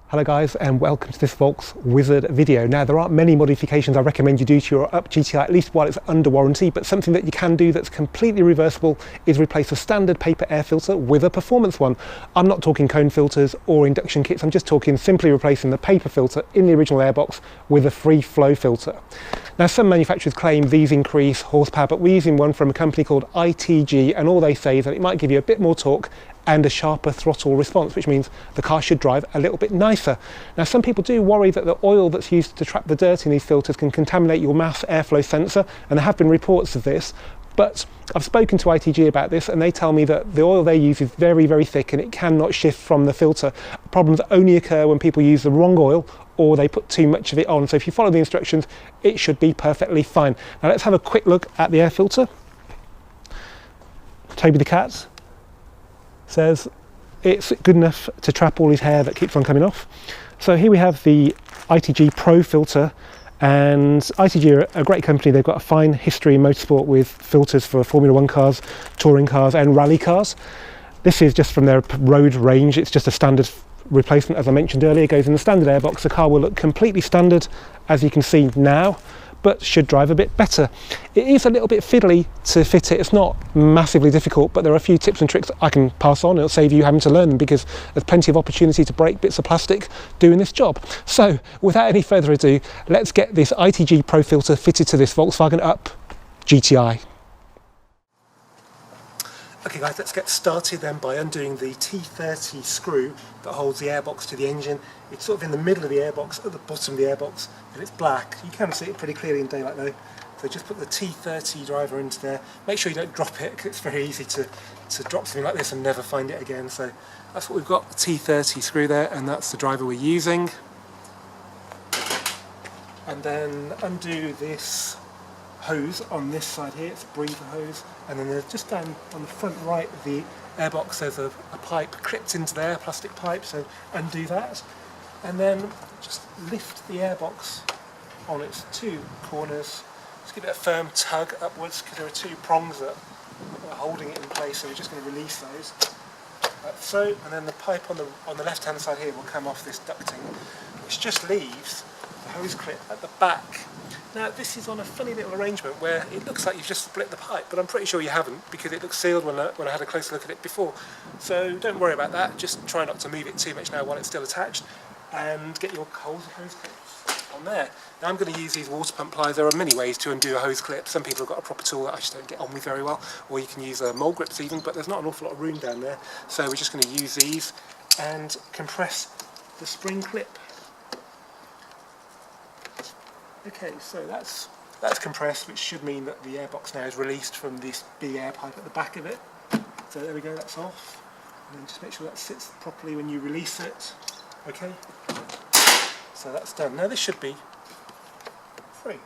Hello guys, and welcome to this Volks Wizard video. Now, there aren't many modifications I recommend you do to your up GTI, at least while it's under warranty, but something that you can do that's completely reversible is replace a standard paper air filter with a performance one. I'm not talking cone filters or induction kits, I'm just talking simply replacing the paper filter in the original airbox with a free flow filter. Now, some manufacturers claim these increase horsepower, but we're using one from a company called ITG, and all they say is that it might give you a bit more torque and a sharper throttle response, which means the car should drive a little bit nicer. Now, some people do worry that the oil that's used to trap the dirt in these filters can contaminate your mass airflow sensor, and there have been reports of this, but I've spoken to ITG about this and they tell me that the oil they use is very, very thick and it cannot shift from the filter. Problems only occur when people use the wrong oil or they put too much of it on. So if you follow the instructions, it should be perfectly fine. Now let's have a quick look at the air filter. Toby the cat says it's good enough to trap all his hair that keeps on coming off. So here we have the ITG Pro filter, and ITG are a great company. They've got a fine history in motorsport with filters for Formula 1 cars, touring cars and rally cars. This is just from their road range. It's just a standard replacement, as I mentioned earlier. It goes in the standard airbox. The car will look completely standard, as you can see now, but should drive a bit better. It is a little bit fiddly to fit it. It's not massively difficult, but there are a few tips and tricks I can pass on. It'll save you having to learn them because there's plenty of opportunity to break bits of plastic doing this job. So without any further ado, let's get this ITG Pro filter fitted to this Volkswagen Up GTI. Okay guys, let's get started then by undoing the T30 screw that holds the airbox to the engine. It's sort of in the middle of the airbox, at the bottom of the airbox, and it's black. You can see it pretty clearly in daylight though. So just put the T30 driver into there. Make sure you don't drop it, because it's very easy to drop something like this and never find it again. So that's what we've got, the T30 screw there, and that's the driver we're using. And then undo this hose on this side here. It's a breather hose, and then there's just down on the front right of the airbox there's a pipe clipped into there, a plastic pipe, so undo that, and then just lift the airbox on its two corners. Just give it a firm tug upwards, because there are two prongs that are holding it in place, so we're just going to release those like so, and then the pipe on the left hand side here will come off this ducting, which just leaves the hose clip at the back. Now this is on a funny little arrangement where it looks like you've just split the pipe, but I'm pretty sure you haven't, because it looks sealed when I had a closer look at it before. So don't worry about that, just try not to move it too much now while it's still attached, and get your hose clips on there. Now I'm going to use these water pump pliers. There are many ways to undo a hose clip. Some people have got a proper tool that I just don't get on with very well, or you can use mole grips even, but there's not an awful lot of room down there. So we're just going to use these and compress the spring clip. Okay, so that's compressed, which should mean that the airbox now is released from this big air pipe at the back of it. So there we go, that's off. And then just make sure that sits properly when you release it. Okay, so that's done. Now this should be free.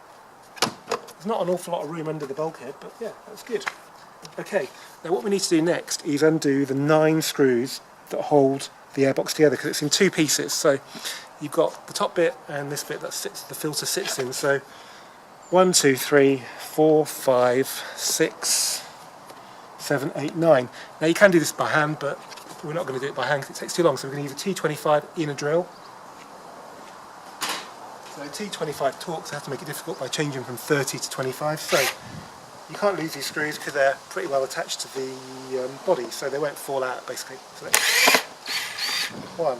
There's not an awful lot of room under the bulkhead, but yeah, that's good. Okay, now what we need to do next is undo the 9 screws that hold the airbox together, because it's in 2 pieces. So you've got the top bit and this bit that the filter sits in. So 1, 2, 3, 4, 5, 6, 7, 8, 9. Now you can do this by hand, but we're not going to do it by hand because it takes too long. So we're going to use a T25 in a drill. So T25 torques have to make it difficult by changing from 30 to 25. So you can't lose these screws because they're pretty well attached to the body, so they won't fall out basically. So let's 1,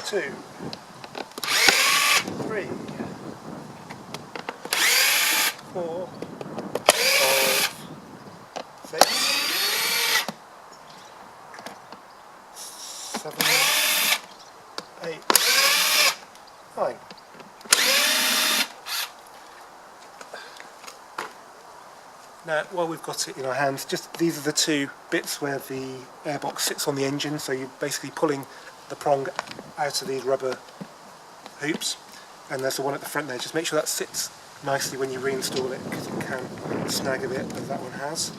2, 3, 4, 5, 6, 7, 8, 9. Now, while we've got it in our hands, just these are the 2 bits where the airbox sits on the engine, so you're basically pulling the prong out of these rubber hoops, and there's the one at the front there. Just make sure that sits nicely when you reinstall it, because it can snag a bit, as that one has.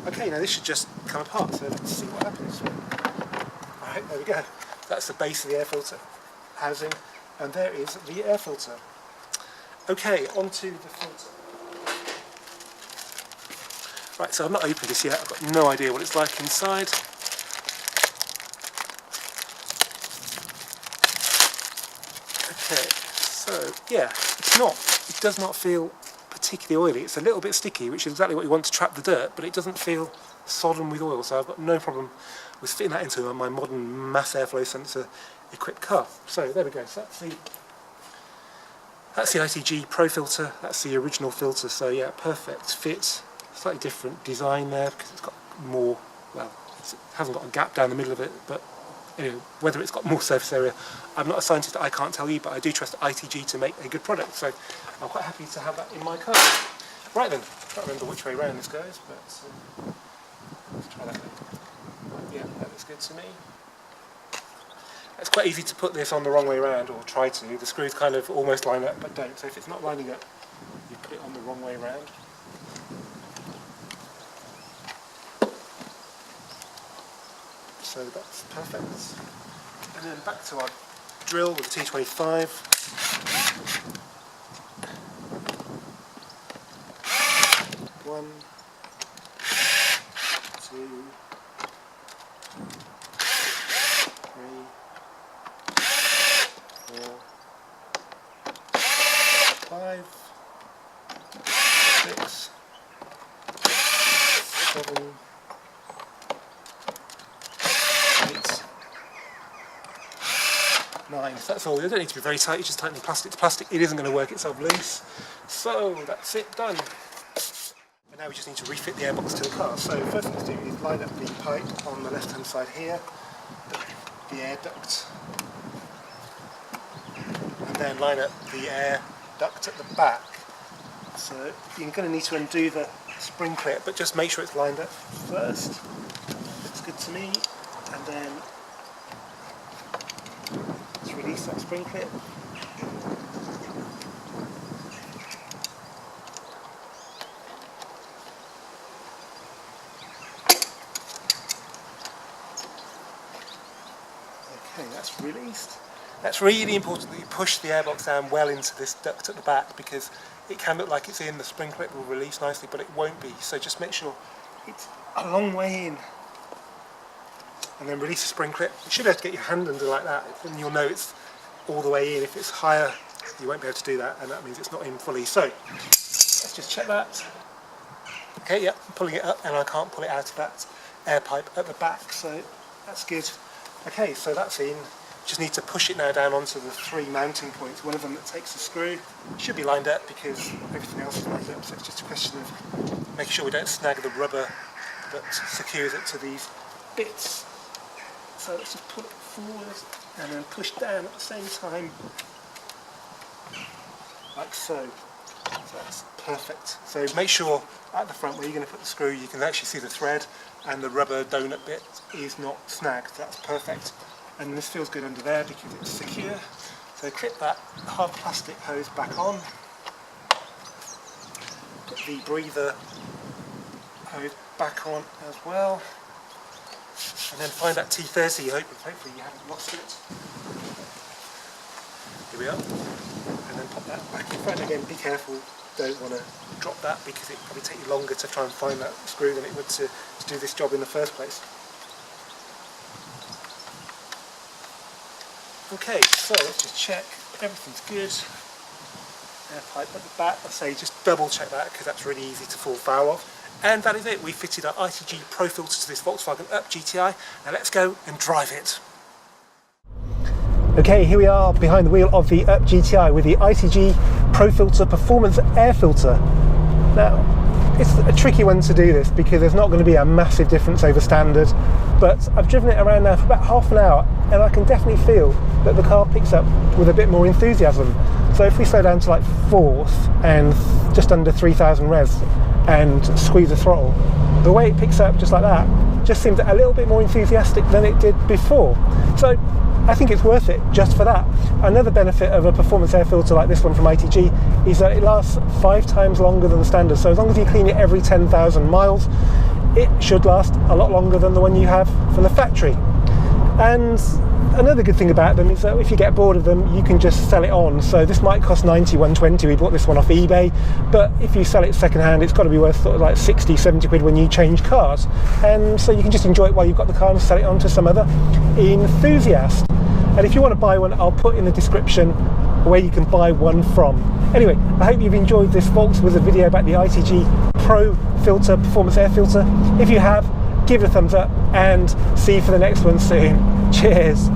Okay, now this should just come apart, so let's see what happens. Alright, there we go. That's the base of the air filter housing, and there is the air filter. Okay, onto the filter. Right, so I've not opened this yet, I've got no idea what it's like inside. Okay, so yeah, it does not feel particularly oily. It's a little bit sticky, which is exactly what you want to trap the dirt, but it doesn't feel sodden with oil, so I've got no problem with fitting that into my modern mass airflow sensor equipped car. So there we go, so that's the ITG Pro filter, that's the original filter, so yeah, perfect fit, slightly different design there because it's got more, well, it hasn't got a gap down the middle of it, but anyway, whether it's got more surface area, I'm not a scientist, I can't tell you, but I do trust ITG to make a good product, so I'm quite happy to have that in my car. Right then, I can't remember which way round this goes, but let's try that way. Yeah, that looks good to me. It's quite easy to put this on the wrong way around, or try to. The screws kind of almost line up, but don't. So if it's not lining up, you put it on the wrong way around. So that's perfect. And then back to our drill with the T25. One, two, 3, 4, 5, 6, 7, 8, 9. So that's all. You don't need to be very tight, you just tighten the plastic to plastic. It isn't going to work itself loose. So that's it, done. And now we just need to refit the airbox to the car. So first thing to do is line up the pipe on the left hand side here, the air duct, and then line up the air duct at the back. So you're going to need to undo the spring clip, but just make sure it's lined up first. Looks good to me. And then let's release that spring clip. Okay, that's released. That's really important that you push the airbox down well into this duct at the back, because it can look like it's in, the spring clip will release nicely, but it won't be. So just make sure it's a long way in. And then release the spring clip. You should be able to get your hand under like that, and you'll know it's all the way in. If it's higher, you won't be able to do that, and that means it's not in fully. So let's just check that. Okay, yeah, I'm pulling it up, and I can't pull it out of that air pipe at the back, so that's good. Okay, so that's in. Just need to push it now down onto the 3 mounting points. One of them that takes the screw should be lined up because everything else is lined up, so it's just a question of making sure we don't snag the rubber that secures it to these bits. So let's just pull it forward and then push down at the same time, like so. So that's perfect. So make sure at the front where you're going to put the screw you can actually see the thread, and the rubber donut bit is not snagged. That's perfect. And this feels good under there because it's secure. So clip that hard plastic hose back on. Put the breather hose back on as well. And then find that T30, hopefully you haven't lost it. Here we are. And then pop that back in front again. Be careful, don't want to drop that because it will probably take you longer to try and find that screw than it would to do this job in the first place. Okay, so let's just check everything's good. Air pipe at the back, I say just double check that because that's really easy to fall foul of. And that is it, we fitted our ITG Pro filter to this Volkswagen Up GTI. Now let's go and drive it. Okay, here we are behind the wheel of the Up GTI with the ITG Pro Filter Performance Air Filter. Now, it's a tricky one to do this because there's not going to be a massive difference over standard, but I've driven it around now for about half an hour and I can definitely feel that the car picks up with a bit more enthusiasm. So if we slow down to like 4th and just under 3,000 revs and squeeze the throttle, the way it picks up just like that just seems a little bit more enthusiastic than it did before. So I think it's worth it just for that. Another benefit of a performance air filter like this one from ITG is that it lasts 5 times longer than the standard. So as long as you clean it every 10,000 miles, it should last a lot longer than the one you have from the factory. And another good thing about them is that if you get bored of them, you can just sell it on. So this might cost 90, 120. We bought this one off eBay, but if you sell it second hand, it's got to be worth sort of like 60, 70 quid when you change cars. And so you can just enjoy it while you've got the car and sell it on to some other enthusiast. And if you want to buy one, I'll put in the description where you can buy one from. Anyway, I hope you've enjoyed this Volkswagen video about the ITG Pro filter, performance air filter. If you have, give it a thumbs up and see you for the next one soon. Cheers.